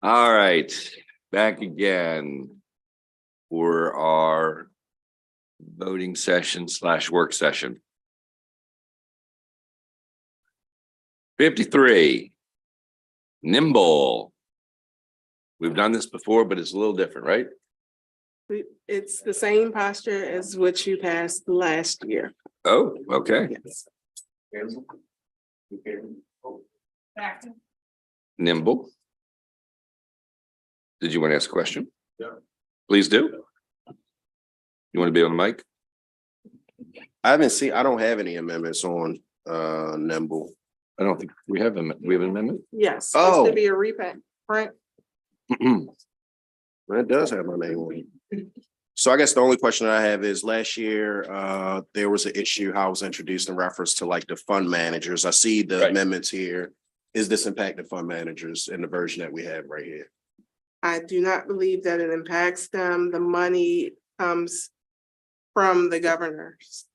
All right, back again for our voting session / work session. 53, nimble. We've done this before, but it's a little different, right? It's the same posture as what you passed last year. Oh, okay. Yes. Nimble. Did you want to ask a question? Yeah. Please do. You want to be on the mic? I don't have any amendments on nimble. I don't think we have an amendment. Yes. Oh. This to be a reprint, right? It does have my name on it. So I guess the only question I have is last year, there was an issue how it was introduced in reference to like the fund managers. I see the Right. amendments here. Is this impact the fund managers in the version that we have right here? I do not believe that it impacts them. The money comes from the governors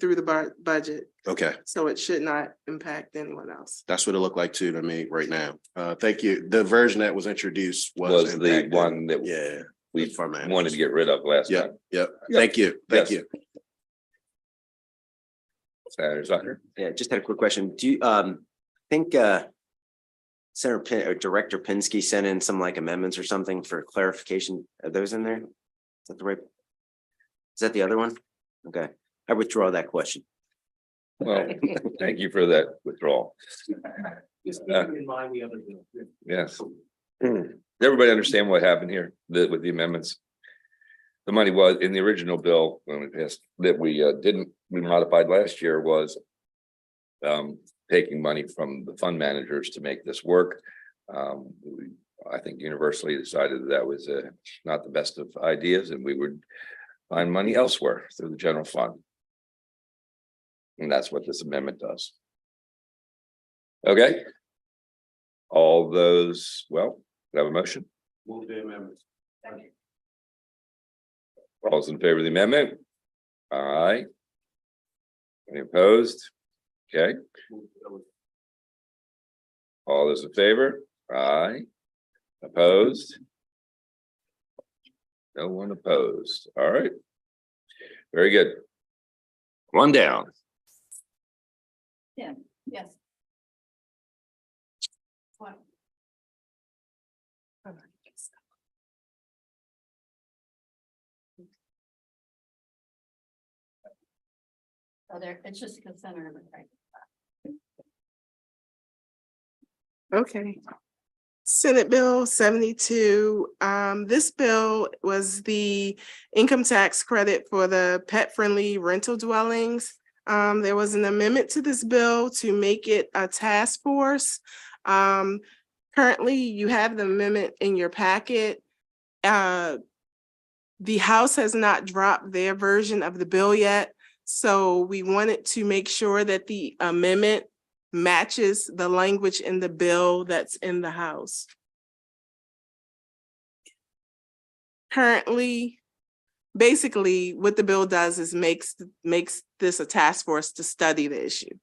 through the budget. Okay, So it should not impact anyone else. that's what it looked like too to me right now. Thank you. The version that was introduced Was the impacted. one that Yeah. we fund managers. wanted to get rid of last Yep, time. yep. Yep. Thank you. Thank Yes. you. Senator Zucker? Yeah, just had a quick question. Do you think Senator Director Pinsky sent in some like amendments or something for clarification? Are those in there? Is that the right? Is that the other one? Okay, I withdraw that question. Well, thank you for that withdrawal. Just keeping in mind the other bill. Yes. Everybody understand what happened here with the amendments? The money was in the original bill when we passed that we modified last year was taking money from the fund managers to make this work. I think universally decided that was not the best of ideas and we would find money elsewhere through the general fund. And that's what this amendment does. Okay. All those, well, we have a motion. Move the amendments. All those in favor of the amendment? Aye. Any opposed? Okay. All those in favor? Aye. Opposed? No one opposed. All right. Very good. One down. Yeah, yes. What? So there, it's just a consent order, right? Okay. Senate Bill 72. This bill was the income tax credit for the pet-friendly rental dwellings. There was an amendment to this bill to make it a task force. Currently, you have the amendment in your packet. The House has not dropped their version of the bill yet, so we wanted to make sure that the amendment matches the language in the bill that's in the House. Currently, basically, what the bill does is makes this a task force to study the issue.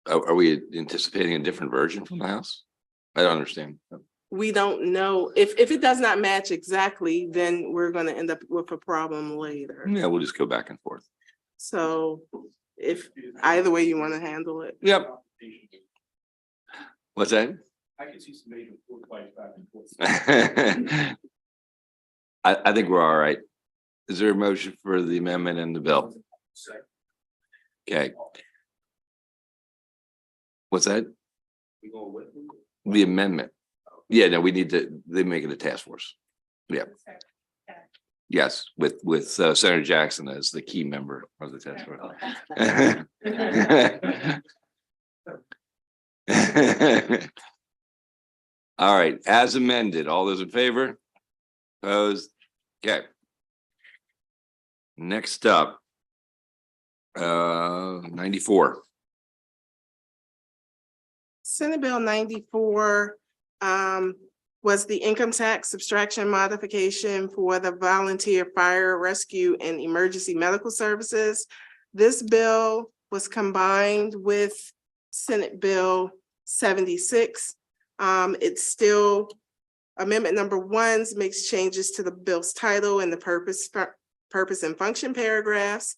Are we anticipating a different version from the House? I don't understand. We don't know if it does not match exactly, then we're going to end up with a problem later. Yeah, we'll just go back and forth. So if either way you want to handle it. Yep. What's that? I can see some major four fights back and forth. I think we're all right. Is there a motion for the amendment in the bill? Okay. What's that? We going with them? The amendment. Yeah, no, we need to, they make it a task force. Yeah. Yes, with Senator Jackson as the key member of the task force. All right, as amended, all those in favor? Opposed? Okay. Next up. 94. Senate Bill 94 was the income tax subtraction modification for the volunteer fire rescue and emergency medical services. This bill was combined with Senate Bill 76. It's still, amendment number 1 makes changes to the bill's title and the purpose and function paragraphs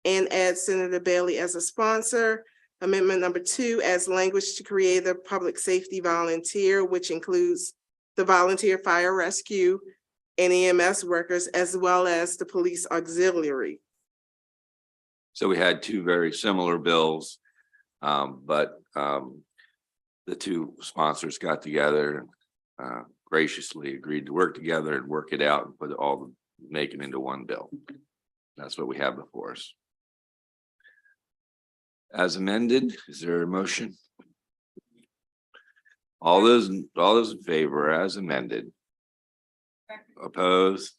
and adds Senator Bailey as a sponsor. Amendment number 2 adds language to create a public safety volunteer, which includes the volunteer fire rescue and EMS workers, as well as the police auxiliary. So we had two very similar bills, but the two sponsors got together and graciously agreed to work together and work it out and put it all, make it into one bill. That's what we have before us. As amended, is there a motion? All those in favor as amended? Opposed?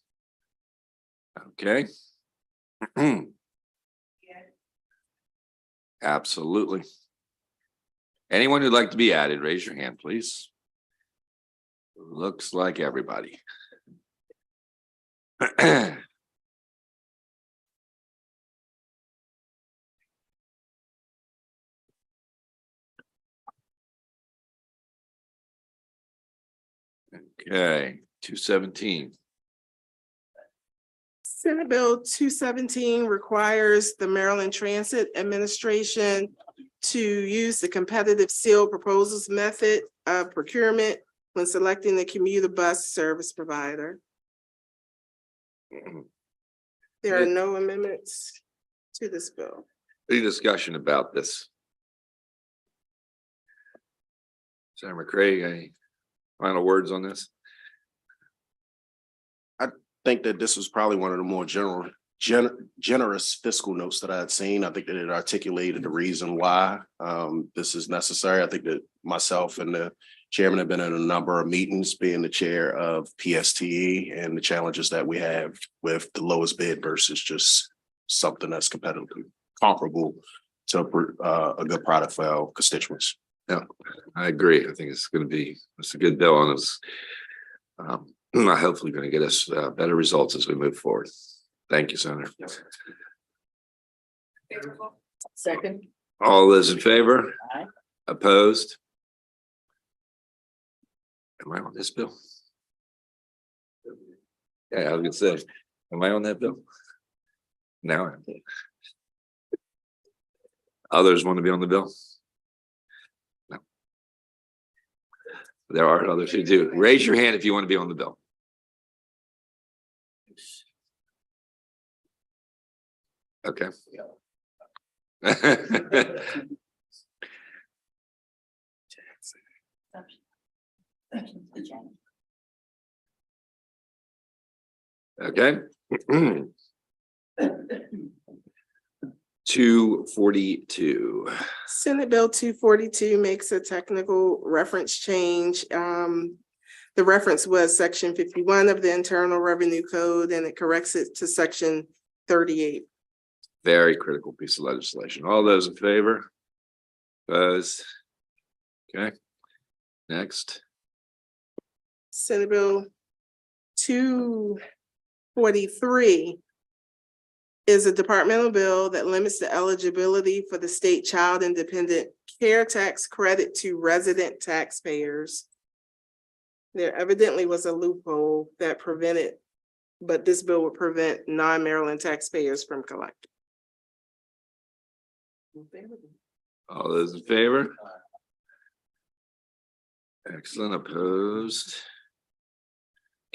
Okay. Absolutely. Anyone who'd like to be added, raise your hand, please. Looks like everybody. Okay, 217. Senate Bill 217 requires the Maryland Transit Administration to use the competitive seal proposals method of procurement when selecting the commuter bus service provider. There are no amendments to this bill. Any discussion about this? Senator McCray, any final words on this? I think that this was probably one of the more generous fiscal notes that I had seen. I think that it articulated the reason why this is necessary. I think that myself and the chairman have been in a number of meetings, being the chair of PSTE, and the challenges that we have with the lowest bid versus just something that's competitively comparable to a good product for our constituents. Yeah, I agree. I think it's a good bill and it's hopefully going to get us better results as we move forward. Thank you, Senator. Second. All those in favor? Aye. Opposed? Am I on this bill? Yeah, I was gonna say, am I on that bill? Now I am. Others want to be on the bill? No. There are others who do. Raise your hand if you want to be on the bill. Okay. Okay. 242. Senate Bill 242 makes a technical reference change. The reference was section 51 of the Internal Revenue Code, and it corrects it to section 38. Very critical piece of legislation. All those in favor? Opposed? Okay. Next. Senate Bill 243 is a departmental bill that limits the eligibility for the state child independent care tax credit to resident taxpayers. There evidently was a loophole that prevented, but this bill would prevent non-Maryland taxpayers from collecting. All those in favor? Excellent. Opposed?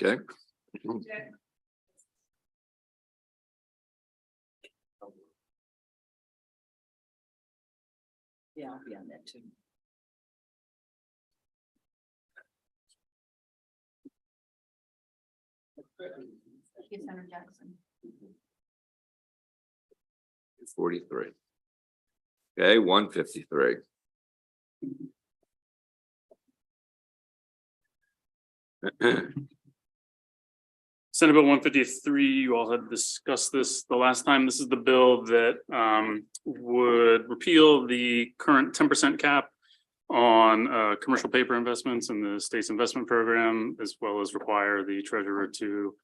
Okay. Yeah, I'll be on that too. Thank you, Senator Jackson. 43. Okay, 153. Senate Bill 153, you all had discussed this the last time. This is the bill that would repeal the current 10% cap on commercial paper investments in the state's investment program, as well as require the treasurer to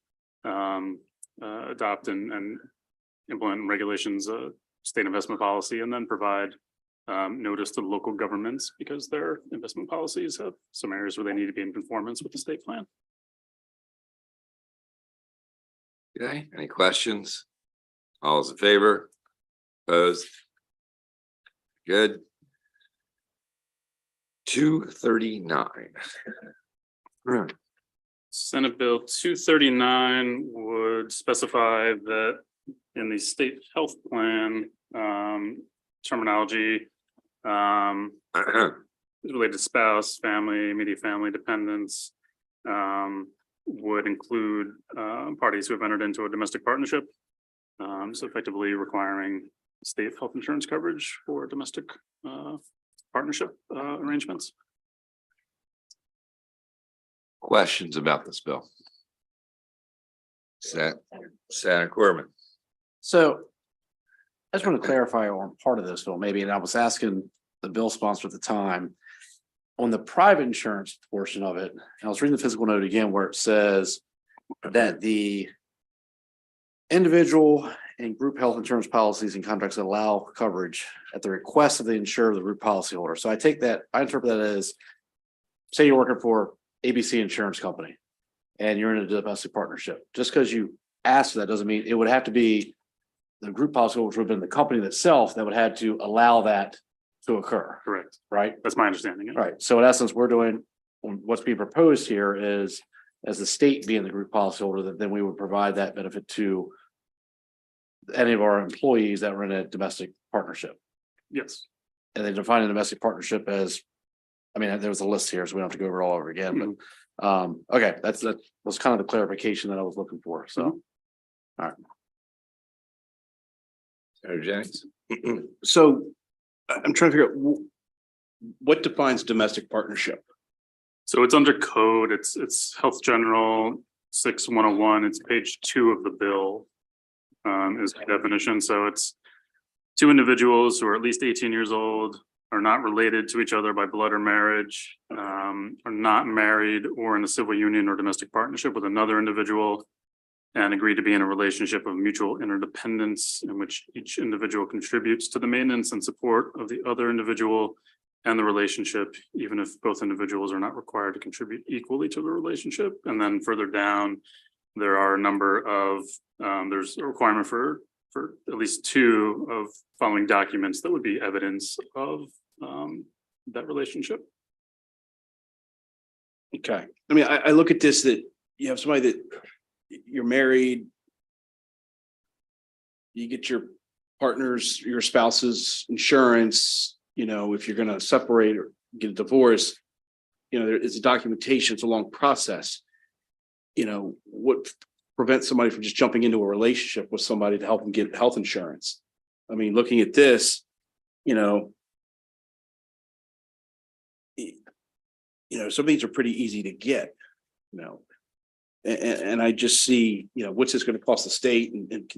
adopt and implement regulations, state investment policy, and then provide notice to the local governments because their investment policies have some areas where they need to be in conformance with the state plan. Okay, any questions? All's in favor? Opposed? Good. 239. Senate Bill 239 would specify that in the state health plan, terminology, related to spouse, family, immediate family, dependents, would include parties who have entered into a domestic partnership. So effectively requiring state health insurance coverage for domestic partnership arrangements. Questions about this bill? Senator Corman. So I just want to clarify on part of this bill, maybe, and I was asking the bill sponsor at the time on the private insurance portion of it. And I was reading the physical note again where it says that the individual and group health insurance policies and contracts that allow coverage at the request of the insurer of the group policyholder. So I interpret that as, say you're working for ABC Insurance Company and you're in a domestic partnership. Just because you ask for that doesn't mean it would have to be the group policy, which would have been the company itself that would have to allow that to occur, Correct. right? That's my understanding. Yeah. Right. So in essence, we're doing, what's being proposed here is, as the state being the group policyholder, that then we would provide that benefit to any of our employees that were in a domestic partnership. Yes. And they define a domestic partnership as, I mean, there was a list here, so we don't have to go over it all over again, but okay, that was kind of the clarification that I was looking for. So, all right. Senator Jennings. So I'm trying to figure out what defines domestic partnership? So it's under code, it's Health General 6101, it's page 2 of the bill. Is the definition, so it's two individuals who are at least 18 years old, are not related to each other by blood or marriage, are not married or in a civil union or domestic partnership with another individual, and agree to be in a relationship of mutual interdependence in which each individual contributes to the maintenance and support of the other individual and the relationship, even if both individuals are not required to contribute equally to the relationship. And then further down, there are a number of, there's a requirement for at least 2 of following documents that would be evidence of that relationship. Okay, I mean, I look at this, that you have somebody that you're married. You get your partner's, your spouse's insurance, you know, if you're gonna separate or get a divorce, you know, there is documentation, it's a long process. You know, what prevents somebody from just jumping into a relationship with somebody to help them get health insurance? I mean, looking at this, you know, some of these are pretty easy to get, you know. And I just see, you know, what's this going to cost the state, and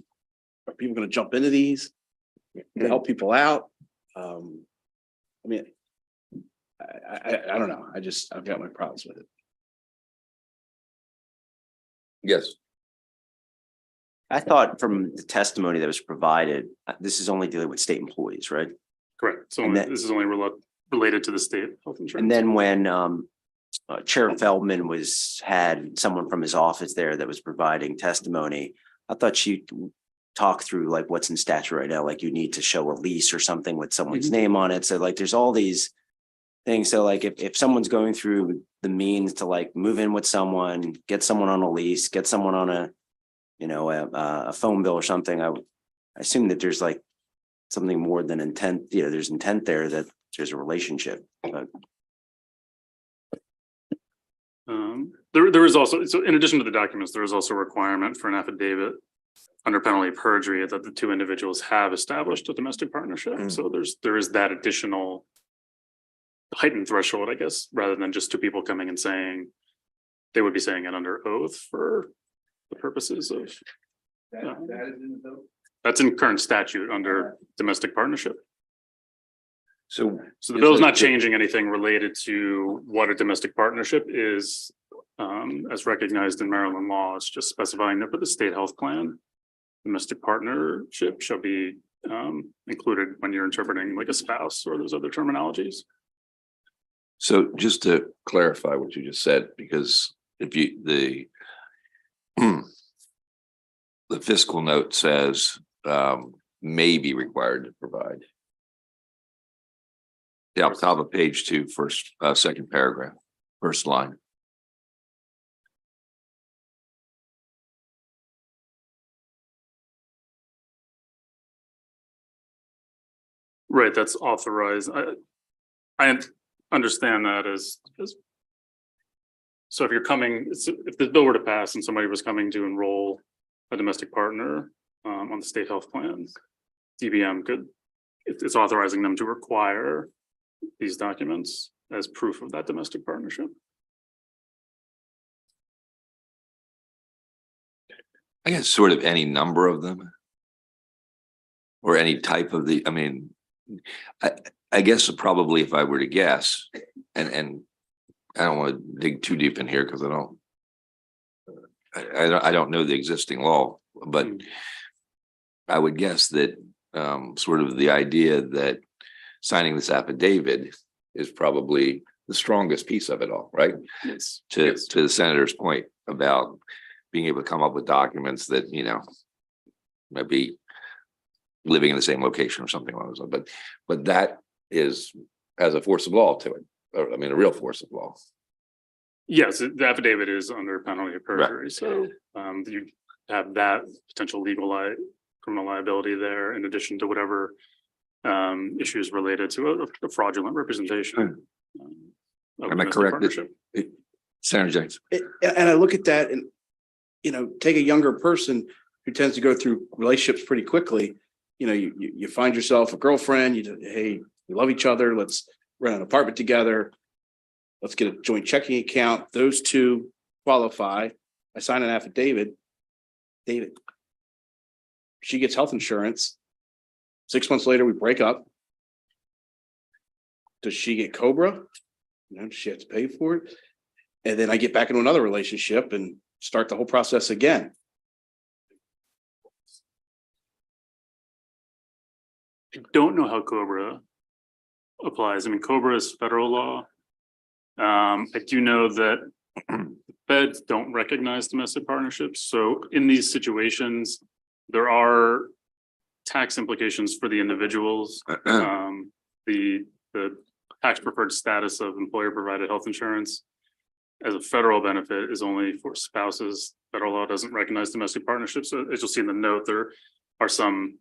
are people going to jump into these to help people out? I mean, I don't know. I've got my problems with it. Yes. I thought from the testimony that was provided, this is only dealing with state employees, right? Correct. So And that- this is only related to the state health insurance. And then when Chair Feldman had someone from his office there that was providing testimony, I thought she talked through like what's in statute right now, like you need to show a lease or something with someone's name on it. So like there's all these things. So like if someone's going through the means to like move in with someone, get someone on a lease, get someone on a phone bill or something, I assume that there's like something more than intent, there's intent there, that there's a relationship. But there is also, so in addition to the documents, there is also a requirement for an affidavit under penalty of perjury that the 2 individuals have established a domestic partnership. So there is that additional heightened threshold, I guess, rather than just 2 people coming and saying, they would be saying it under oath for the purposes of. That's in current statute under domestic partnership. So So the bill is not changing anything related to what a domestic partnership is, as recognized in Maryland law. It's just specifying that for the state health plan, domestic partnership shall be included when you're interpreting like a spouse or those other terminologies. So just to clarify what you just said, because if you, the fiscal note says, may be required to provide. Yeah, top of page 2, first, second paragraph, first line. Right, that's authorized. I understand that as. So if you're coming, if the bill were to pass and somebody was coming to enroll a domestic partner on the state health plan, DBM could, it's authorizing them to require these documents as proof of that domestic partnership. I guess sort of any number of them. Or any type of I mean, I guess probably if I were to guess, and I don't want to dig too deep in here because I don't know the existing law, but I would guess that sort of the idea that signing this affidavit is probably the strongest piece of it all, right? Yes. To the senator's point about being able to come up with documents that, you know, might be living in the same location or something like that, but that has a force of law to it. I mean, a real force of law. Yes, the affidavit is under penalty of perjury, so you have that potential legal criminal liability there in addition to whatever issues related to a fraudulent representation. Of Am I domestic correct? partnership. Senator James. And I look at that and, you know, take a younger person who tends to go through relationships pretty quickly. You know, you find yourself a girlfriend, hey, we love each other. Let's rent an apartment together. Let's get a joint checking account. Those two qualify. I sign an affidavit. David. She gets health insurance. 6 months later, we break up. Does she get COBRA? You know, does she have to pay for it? And then I get back into another relationship and start the whole process again. I don't know how COBRA applies. I mean, COBRA is federal law. I do know that feds don't recognize domestic partnerships. So in these situations, there are tax implications for the individuals. The tax preferred status of employer provided health insurance as a federal benefit is only for spouses. Federal law doesn't recognize domestic partnerships. So as you'll see in the note, there are some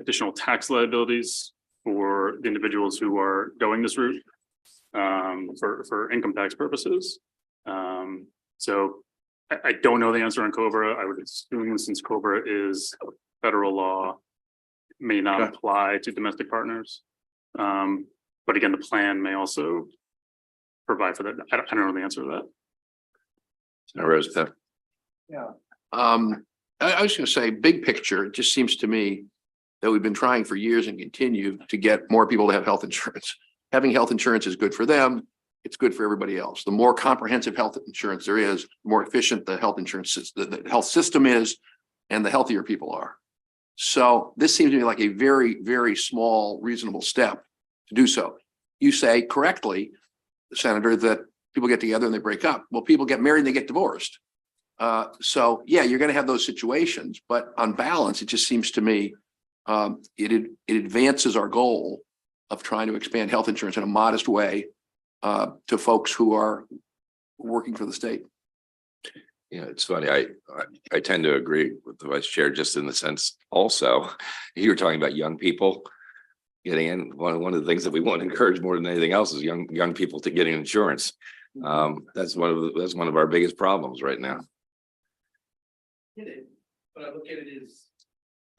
additional tax liabilities for the individuals who are going this route for income tax purposes. So I don't know the answer on COBRA. I would assume since COBRA is federal law, may not apply to domestic partners. But again, the plan may also provide for that. I don't know the answer to that. Senator Rosenthal. Yeah. I was going to say, big picture, it just seems to me that we've been trying for years and continue to get more people to have health insurance. Having health insurance is good for them. It's good for everybody else. The more comprehensive health insurance there is, the more efficient the health insurance system, the health system is, and the healthier people are. So this seems to me like a very, very small, reasonable step to do so. You say correctly, Senator, that people get together and they break up. Well, people get married and they get divorced. So yeah, you're going to have those situations, but on balance, it just seems to me it advances our goal of trying to expand health insurance in a modest way to folks who are working for the state. Yeah, it's funny. I tend to agree with the vice chair, just in the sense also, you were talking about young people getting in. One of the things that we want to encourage more than anything else is young people to getting insurance. That's one of our biggest problems right now. But I look at it as,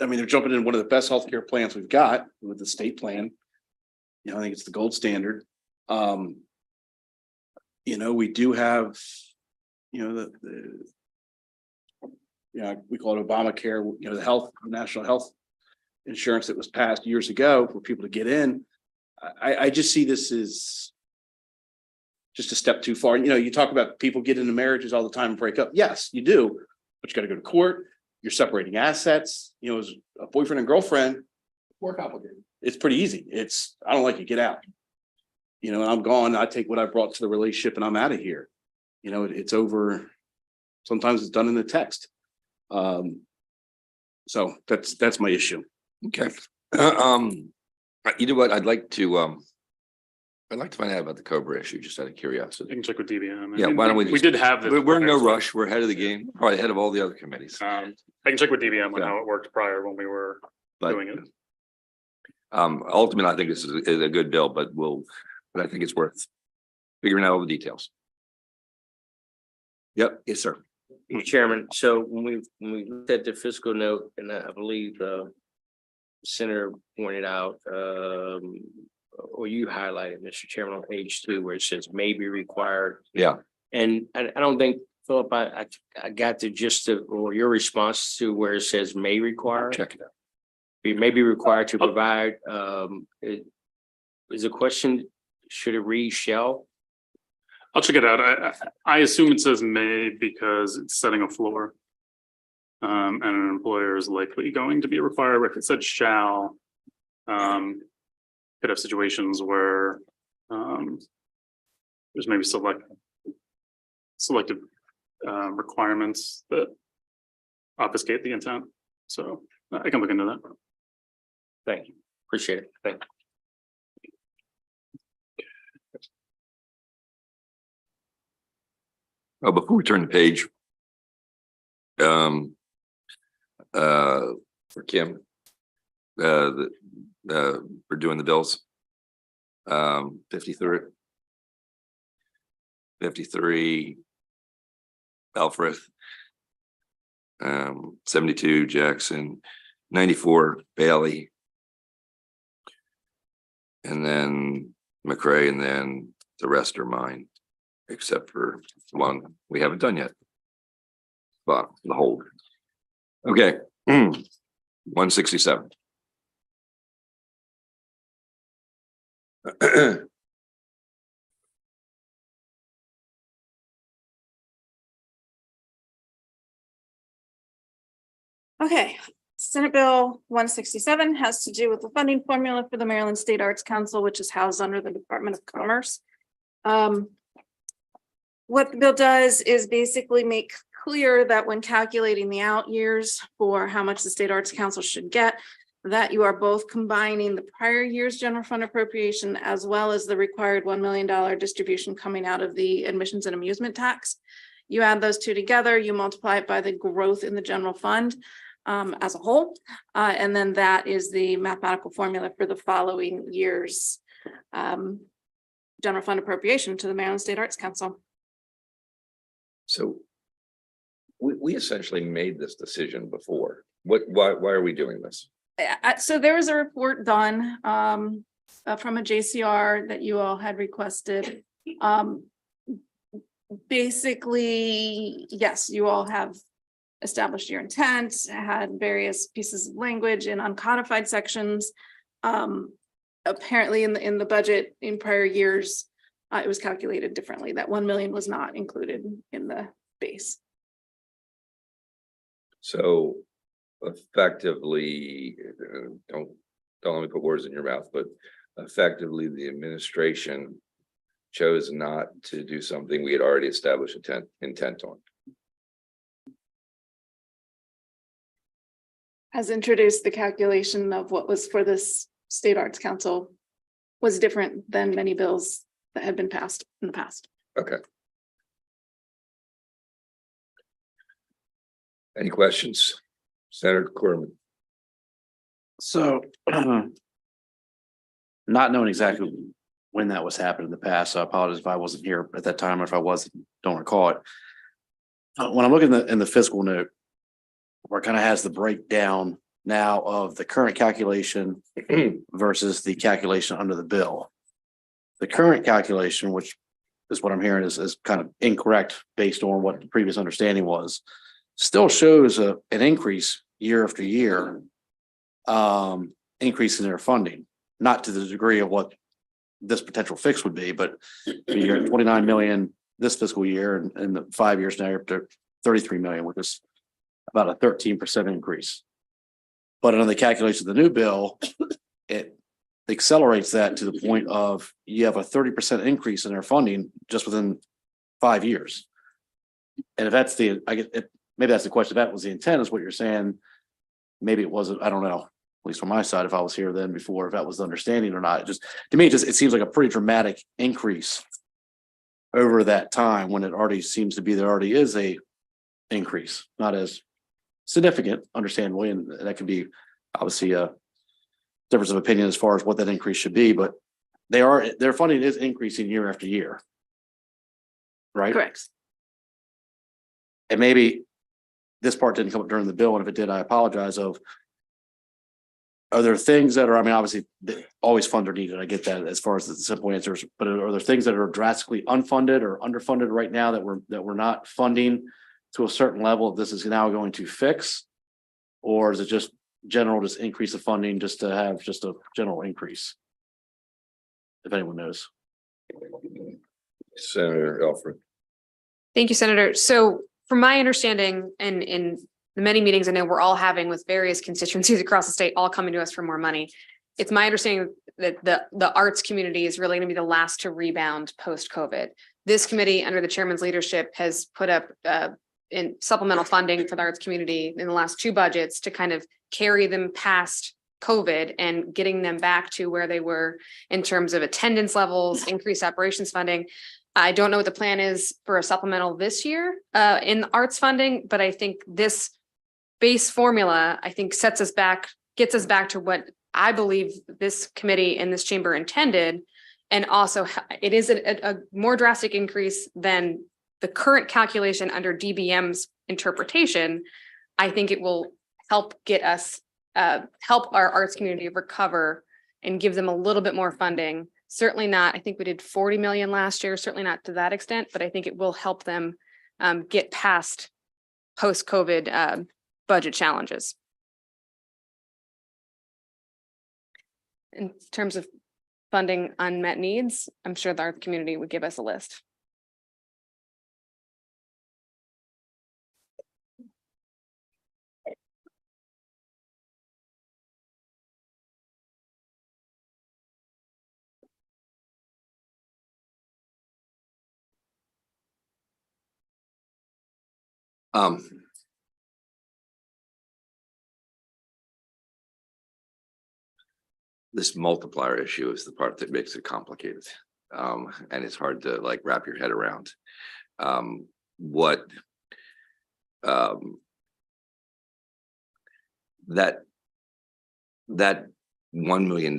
I mean, they're jumping in one of the best healthcare plans we've got with the state plan. You know, I think it's the gold standard. You know, we do have, you know, we call it Obamacare, you know, the national health insurance that was passed years ago for people to get in. I just see this as just a step too far. You know, you talk about people get into marriages all the time and break up. Yes, you do, but you got to go to court. you're separating assets, you know, as a boyfriend and girlfriend, more complicated. It's pretty easy. I don't like you, get out. You know, and I'm gone, I take what I brought to the relationship and I'm out of here. You know, it's over. Sometimes it's done in the text. So that's my issue. Okay. You know what? I'd like to find out about the Cobra issue, just out of I curiosity. can check with DBM. Yeah, why don't we We just- did have this. We're in no rush. We're ahead of the game, probably ahead of all the other committees. I can check with DBM on Yeah. how it worked prior when we were But doing it. ultimately, I think this is a good bill, but I think it's worth figuring out all the details. Yep, yes, sir. Mr. Chairman, so when we looked at the fiscal note, and I believe Senator pointed out, or you highlighted, Mr. Chairman, on page 2, where it says may be required. Yeah. And I don't think, Philip, I got the gist of, or your response to where it says may require. Check it out. We may be required to provide, is the question, should it read shall? I'll check it out. I assume it says may because it's setting a floor. And an employer is likely going to be required. If it said shall, could have situations where there's maybe selective requirements that obfuscate the intent. So I can look into that. Thank you. Appreciate it. Thank you. Oh, before we turn the page. For Kim. We're doing the bills. 53. Alfred. 72 Jackson, 94 Bailey. And then McCray, and then the rest are mine, except for one we haven't done yet. But the hold. Okay. 167. Okay, Senate Bill 167 has to do with the funding formula for the Maryland State Arts Council, which is housed under the Department of Commerce. What the bill does is basically make clear that when calculating the out years for how much the State Arts Council should get, that you are both combining the prior year's general fund appropriation as well as the required $1 million distribution coming out of the admissions and amusement tax. You add those two together, you multiply it by the growth in the general fund as a whole. And then that is the mathematical formula for the following year's general fund appropriation to the Maryland State Arts Council. So we essentially made this decision before. Why are we doing this? So there was a report done from a JCR that you all had requested. Basically, yes, you all have established your intent, had various pieces of language in uncodified sections. Apparently in the budget in prior years, it was calculated differently. That 1 million was not included in the base. So effectively, don't let me put words in your mouth, but effectively the administration chose not to do something we had already established intent on. Has introduced the calculation of what was for this State Arts Council was different than many bills that had been passed in the past. Okay. Any questions? Senator Corman. So not knowing exactly when that was happening in the past, so I apologize if I wasn't here at that time, or if I wasn't, don't recall it. When I'm looking in the fiscal note, where it kind of has the breakdown now of the current calculation versus the calculation under the bill. The current calculation, which is what I'm hearing is kind of incorrect based on what the previous understanding was, still shows an increase year after year, increase in their funding, not to the degree of what this potential fix would be, but you're at 29 million this fiscal year, and in the 5 years now you're up to 33 million, which is about a 13% increase. But under the calculation of the new bill, it accelerates that to the point of you have a 30% increase in their funding just within 5 years. And if that's the, I get it, maybe that's the question. If that was the intent, is what you're saying. Maybe it wasn't, I don't know, at least from my side, if I was here then before, if that was the understanding or not. Just to me, it seems like a pretty dramatic increase over that time when it already seems to be, there already is a increase, not as significant, understandably, and that can be obviously a difference of opinion as far as what that increase should be, but their funding is increasing year after year. Right? Correct. And maybe this part didn't come up during the bill, and if it did, I apologize. Are there things that are, I mean, obviously, always funds are needed. I get that as far as the simple answers, but are there things that are drastically unfunded or underfunded right now that we're not funding to a certain level? This is now going to fix, or is it just general, just increase the funding just to have just a general increase? If anyone knows. Senator Alfred. Thank you, Senator. So from my understanding and in the many meetings I know we're all having with various constituencies across the state, all coming to us for more money. It's my understanding that the arts community is really going to be the last to rebound post-COVID. This committee, under the chairman's leadership, has put up in supplemental funding for the arts community in the last 2 budgets to kind of carry them past COVID and getting them back to where they were in terms of attendance levels, increased operations funding. I don't know what the plan is for a supplemental this year in the arts funding, but I think this base formula, I think, gets us back to what I believe this committee and this chamber intended. And also it is a more drastic increase than the current calculation under DBM's interpretation. I think it will help get us, help our arts community recover and give them a little bit more funding. Certainly not, I think we did 40 million last year, certainly not to that extent, but I think it will help them get past post-COVID budget challenges. In terms of funding unmet needs, I'm sure the arts community would give us a list. This multiplier issue is the part that makes it complicated. And it's hard to like wrap your head around. That $1 million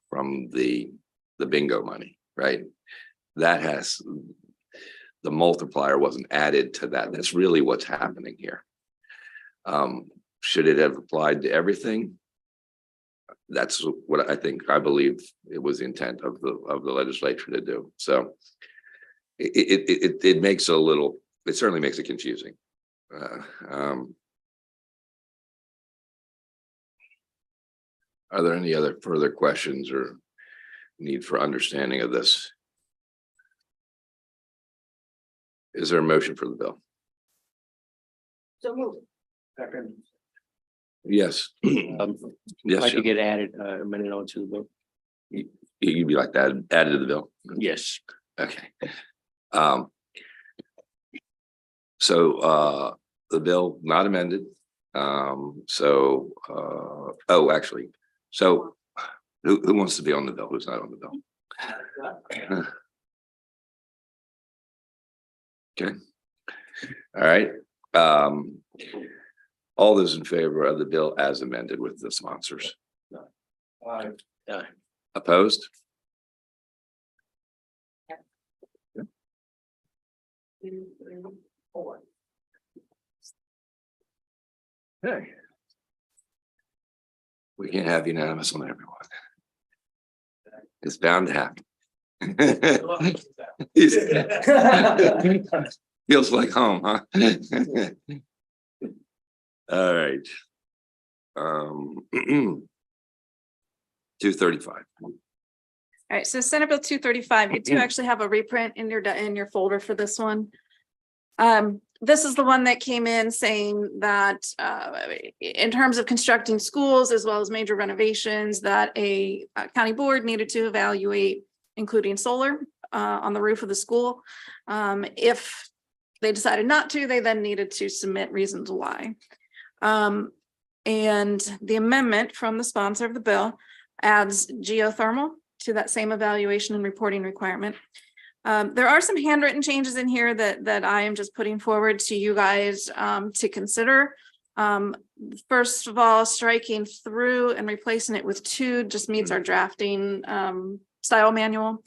from the bingo money, right? That has, the multiplier wasn't added to that. That's really what's happening here. Should it have applied to everything? That's what I believe it was the intent of the legislature to do. So it makes it a little, it certainly makes it confusing. Are there any other further questions or need for understanding of this? Is there a motion for the bill? So move. Yes. Yes. Like to Jim. get added, amended onto the bill. You'd be like that added to the bill? Yes. Okay. So the bill not amended. So actually, so who wants to be on the bill? Who's not on the bill? Okay. All right. All those in favor of the bill as amended with the sponsors? Opposed? Okay. We can't have unanimous on everyone. It's bound to happen. Feels like home, huh? All right. 235. All right, so Senate Bill 235, you do actually have a reprint in your folder for this one. this is the one that came in saying that in terms of constructing schools as well as major renovations, that a county board needed to evaluate, including solar on the roof of the school. If they decided not to, they then needed to submit reasons why. And the amendment from the sponsor of the bill adds geothermal to that same evaluation and reporting requirement. There are some handwritten changes in here that I am just putting forward to you guys to consider. First of all, striking through and replacing it with to just meets our drafting style manual.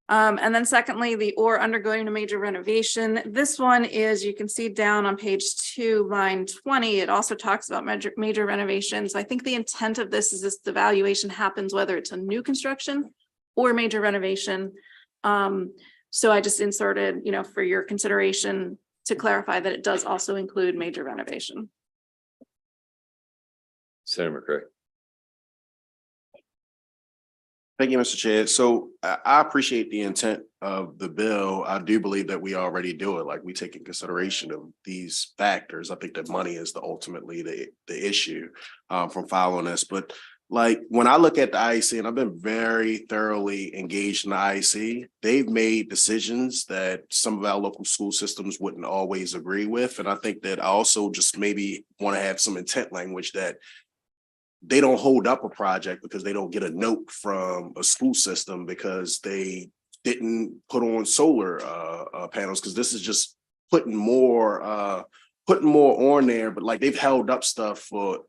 And then secondly, the or undergoing a major renovation. This one is, you can see down on page 2, line 20, it also talks about major renovations. I think the intent of this is this evaluation happens whether it's a new construction or major renovation. So I just inserted, for your consideration to clarify that it does also include major renovation. Senator McCray. Thank you, Mr. Chair. So I appreciate the intent of the bill. I do believe that we already do it. Like, we take in consideration of these factors. I think that money is ultimately the issue from following this. But like, when I look at the IEC, and I've been very thoroughly engaged in the IEC, they've made decisions that some of our local school systems wouldn't always agree with. And I think that I also just maybe want to have some intent language that they don't hold up a project because they don't get a note from a school system because they didn't put on solar panels, because this is just putting more on there. But like, they've held up stuff for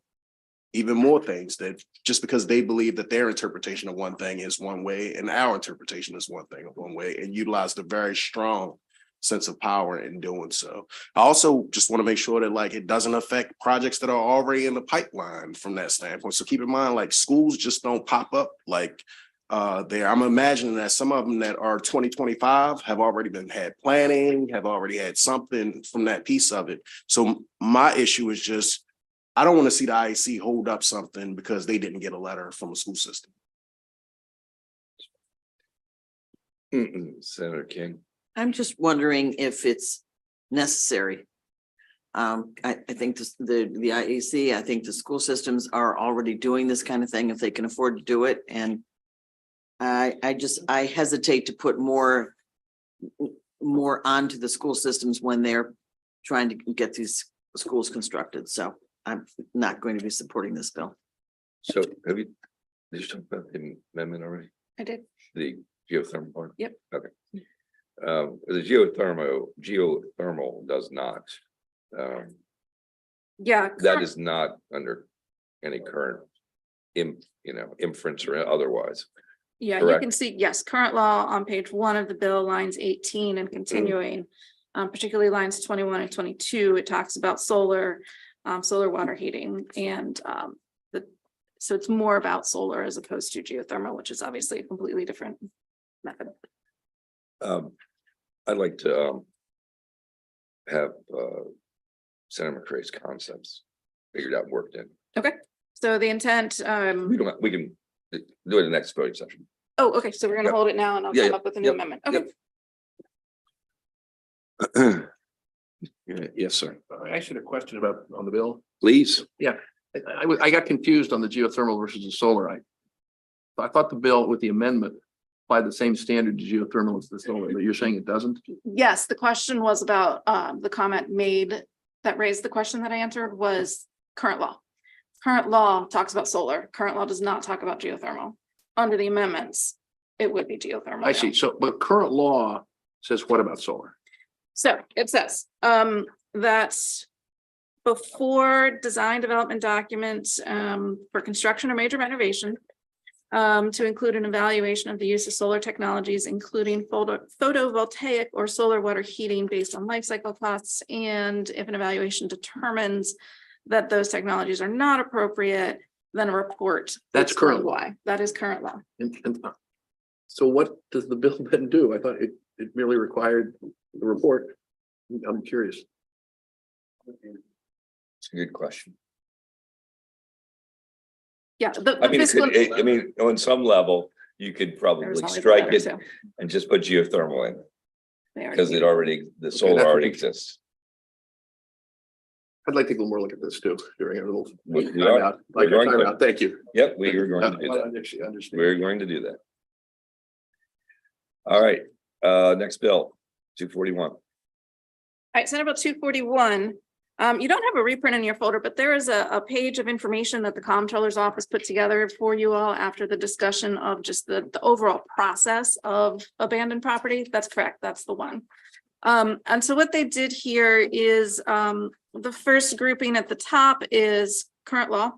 even more things, that just because they believe that their interpretation of one thing is one way and our interpretation is one thing of one way, and utilized a very strong sense of power in doing so. I also just want to make sure that like it doesn't affect projects that are already in the pipeline from that standpoint. So keep in mind, like, schools just don't pop up like there. I'm imagining that some of them that are 2025 have already had planning, have already had something from that piece of it. So my issue is just, I don't want to see the IEC hold up something because they didn't get a letter from a school system. Senator King. I'm just wondering if it's necessary. I think the IEC, I think the school systems are already doing this kind of thing if they can afford to do it. And I hesitate to put more onto the school systems when they're trying to get these schools constructed. So I'm not going to be supporting this bill. So did you talk about the amendment already? I did. The geothermal part? Yep. Okay. The geothermal does not. Yeah. That is not under any current inference or otherwise. Yeah, you Correct. can see, yes, current law on page 1 of the bill, lines 18 and continuing, particularly lines 21 and 22, it talks about solar water heating, and so it's more about solar as opposed to geothermal, which is obviously a completely different method. I'd like to have Senator McCray's concepts figured out and worked in. Okay, so the intent, We can do it in the next voting session. oh, okay, so we're gonna Yep. hold it now and I'll Yeah, come yeah, up with a new yep, amendment. Okay. Yes, sir. I actually had a question about on the bill. Please. I got confused on the geothermal versus the solar. I thought the bill with the amendment applied the same standard to geothermal as the solar, but you're saying it doesn't? Yes, the question was about the comment made that raised the question that I answered was current law. Current law talks about solar. Current law does not talk about geothermal. Under the amendments, it would be geothermal. I see. So, but current law says what about solar? So it says that before design development documents for construction or major renovation, to include an evaluation of the use of solar technologies, including photovoltaic or solar water heating based on life cycle costs. And if an evaluation determines that those technologies are not appropriate, then a report. That's current law. Why. That is current law. And so what does the bill then do? I thought it merely required the report. I'm curious. It's a good question. Yeah. I mean, on some level, you could probably strike it and just put geothermal in because the solar already exists. I'd like to take a little more look at this too during a little We time are. out. We're Like a going to. time out. Thank you. Yep, we are going to do I that. actually understand. We're going to do that. All right, next bill, 241. All right, Senate Bill 241. You don't have a reprint in your folder, but there is a page of information that the comptroller's office put together for you all after the discussion of just the overall process of abandoned property. That's correct. That's the one. And so what they did here is the first grouping at the top is current law.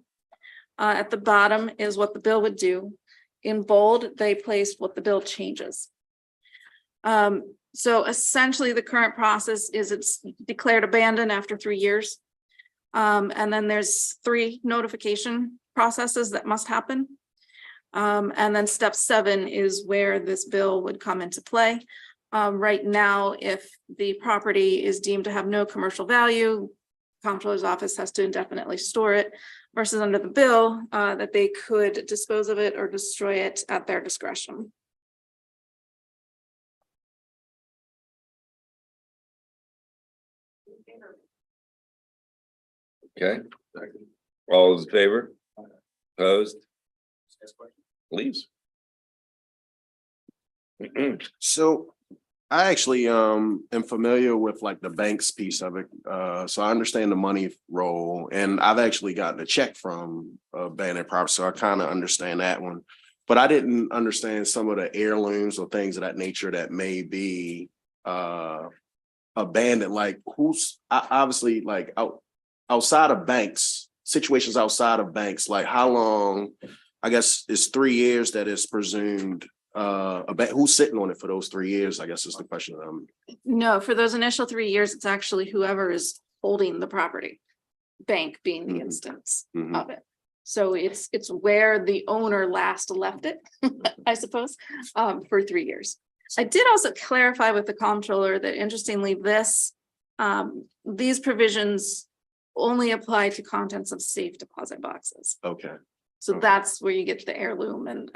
At the bottom is what the bill would do. In bold, they placed what the bill changes. So essentially, the current process is it's declared abandoned after 3 years. And then there's 3 notification processes that must happen. And then step 7 is where this bill would come into play. Right now, if the property is deemed to have no commercial value, comptroller's office has to indefinitely store it, versus under the bill that they could dispose of it or destroy it at their discretion. Okay. All those in favor? Opposed? Please. So I actually am familiar with like the banks piece of it. So I understand the money role, and I've actually gotten a check from abandoned property, so I kind of understand that one. But I didn't understand some of the heirlooms or things of that nature that may be abandoned. Like who's obviously like outside of banks, situations outside of banks, like how long? I guess it's 3 years that is presumed. Who's sitting on it for those 3 years? I guess is the question. No, for those initial 3 years, it's actually whoever is holding the property, bank being the instance of it. So it's where the owner last left it, I suppose, for 3 years. I did also clarify with the comptroller that interestingly, these provisions only apply to contents of safe deposit boxes. Okay. So that's where you get the heirloom and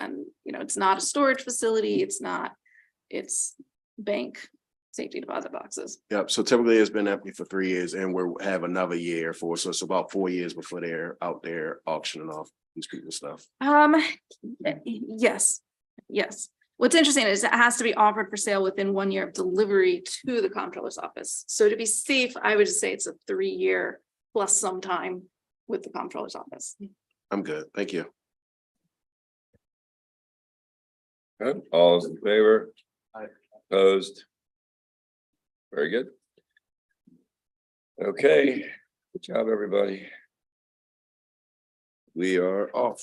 you know, it's not a storage facility. It's bank safety deposit boxes. Yep. So typically it's been empty for 3 years, and we'll have another year for, so it's about 4 years before they're out there auctioning off these people's stuff. Yes. What's interesting is it has to be offered for sale within 1 year of delivery to the comptroller's office. So to be safe, I would just say it's a 3 year plus some time with the comptroller's office. I'm good. Thank you. Good. All those in favor? Opposed? Very good. Okay, good job, everybody. We are off.